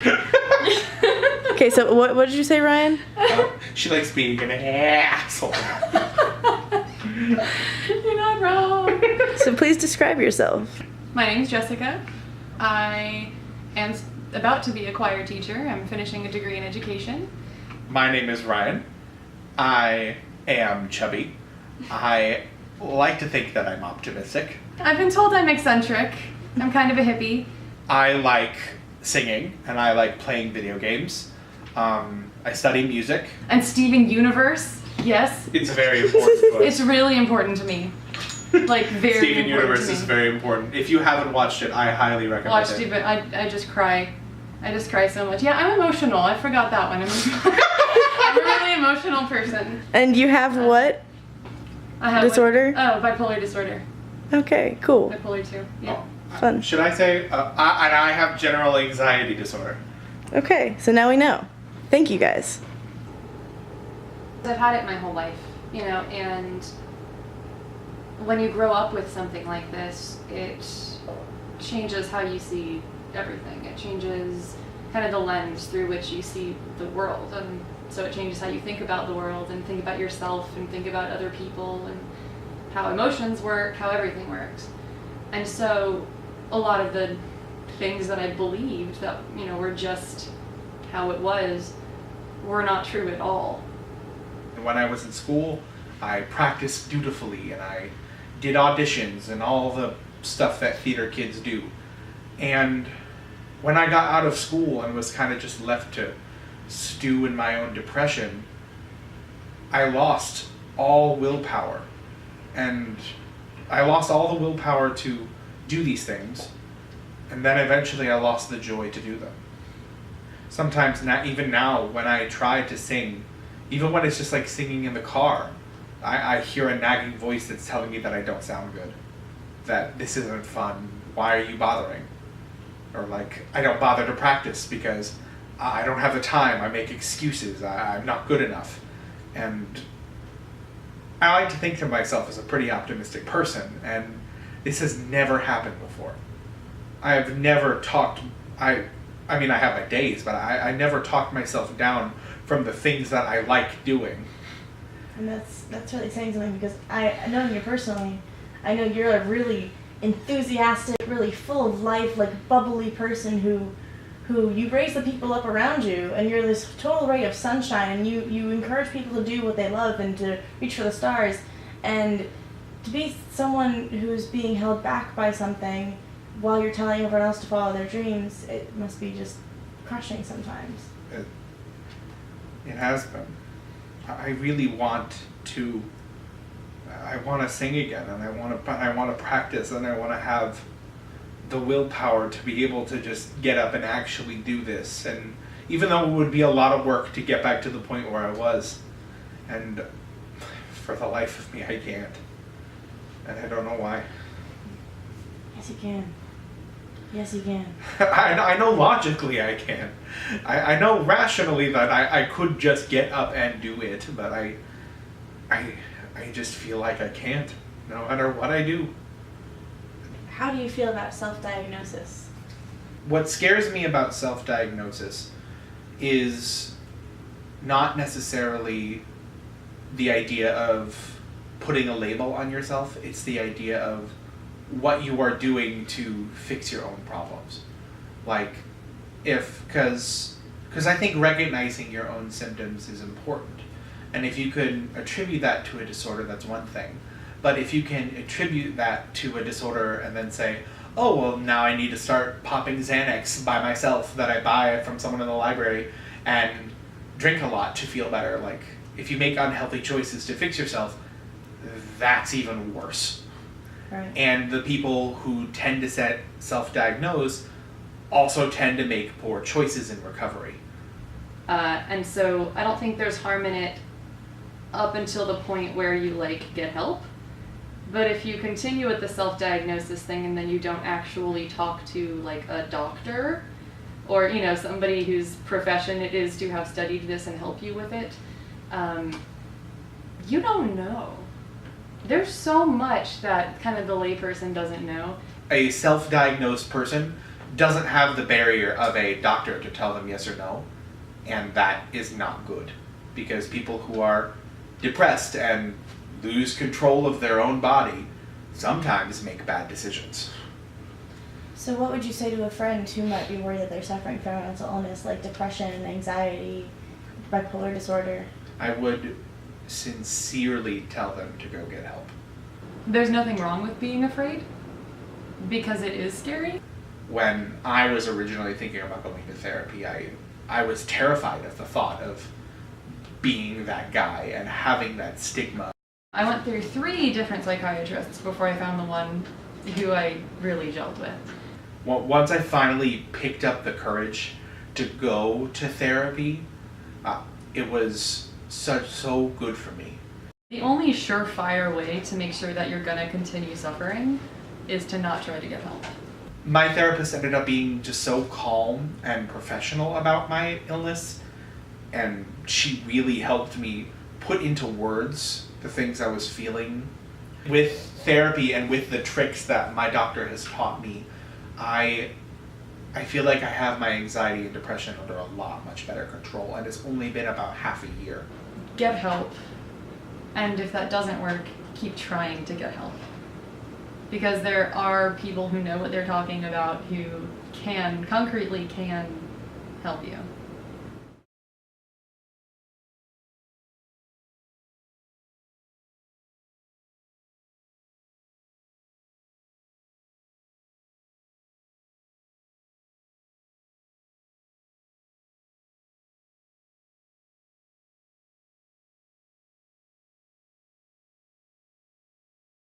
Okay, so what did you say, Ryan? She likes being an asshole. You're not wrong. So please describe yourself. My name's Jessica. I am about to be a choir teacher. I'm finishing a degree in education. My name is Ryan. I am chubby. I like to think that I'm optimistic. I've been told I'm eccentric. I'm kind of a hippie. I like singing and I like playing video games. I study music. And Steven Universe, yes. It's very important to us. It's really important to me. Like, very Steven important Universe to me. is very important. If you haven't watched it, I highly recommend Watched it. it, but I just cry. I just cry so much. Yeah, I'm emotional. I forgot that one. I'm a really emotional person. And you have what? I have Disorder? Bipolar disorder. Okay, cool. Bipolar 2. Yeah. Fun. Should I say, I have general anxiety disorder. Okay, so now we know. Thank you guys. I've had it my whole life, you know, and when you grow up with something like this, it changes how you see everything. It changes kind of the lens through which you see the world, and so it changes how you think about the world and think about yourself and think about other people and how emotions work, how everything works. And so a lot of the things that I believed that, you know, were just how it was were not true at all. When I was in school, I practiced dutifully and I did auditions and all the stuff that theater kids do. And when I got out of school and was kind of just left to stew in my own depression, I lost all willpower. And I lost all the willpower to do these things. And then eventually I lost the joy to do them. Sometimes, even now, when I try to sing, even when it's just like singing in the car, I hear a nagging voice that's telling me that I don't sound good, that this isn't fun, why are you bothering? Or like, I don't bother to practice because I don't have the time, I make excuses, I'm not good enough. And I like to think of myself as a pretty optimistic person, and this has never happened before. I have never talked, I mean, I have my days, but I never talked myself down from the things that I like doing. And that's really saying something, because knowing you personally, I know you're a really enthusiastic, really full of life, like bubbly person who you raise the people up around you, and you're this total ray of sunshine, and you encourage people to do what they love and to reach for the stars. And to be someone who's being held back by something while you're telling everyone else to follow their dreams, it must be just crushing sometimes. It has been. I really want to. I want to sing again, and I want to practice, and I want to have the willpower to be able to just get up and actually do this. And even though it would be a lot of work to get back to the point where I was, and for the life of me, I can't, and I don't know why. Yes, you can. Yes, you can. I know logically I can. I know rationally that I could just get up and do it, but I just feel like I can't, no matter what I do. How do you feel about self-diagnosis? What scares me about self-diagnosis is not necessarily the idea of putting a label on yourself. It's the idea of what you are doing to fix your own problems. Like, because I think recognizing your own symptoms is important. And if you can attribute that to a disorder, that's one thing. But if you can attribute that to a disorder and then say, oh, well, now I need to start popping Xanax by myself that I buy from someone in the library and drink a lot to feel better. Like, if you make unhealthy choices to fix yourself, that's even worse. Right. And the people who tend to self-diagnose also tend to make poor choices in recovery. And so I don't think there's harm in it up until the point where you like get help. But if you continue with the self-diagnosis thing and then you don't actually talk to like a doctor or, you know, somebody whose profession it is to have studied this and help you with it, you don't know. There's so much that kind of the layperson doesn't know. A self-diagnosed person doesn't have the barrier of a doctor to tell them yes or no, and that is not good, because people who are depressed and lose control of their own body sometimes make bad decisions. So what would you say to a friend who might be worried that they're suffering from mental illness like depression, anxiety, bipolar disorder? I would sincerely tell them to go get help. There's nothing wrong with being afraid, because it is scary. When I was originally thinking about going to therapy, I was terrified of the thought of being that guy and having that stigma. I went through 3 different psychiatrists before I found the one who I really gelled with. Well, once I finally picked up the courage to go to therapy, it was so good for me. The only surefire way to make sure that you're gonna continue suffering is to not try to get help. My therapist ended up being just so calm and professional about my illness, and she really helped me put into words the things I was feeling. With therapy and with the tricks that my doctor has taught me, I feel like I have my anxiety and depression under a lot much better control, and it's only been about half a year. Get help, and if that doesn't work, keep trying to get help. Because there are people who know what they're talking about who concretely can help you.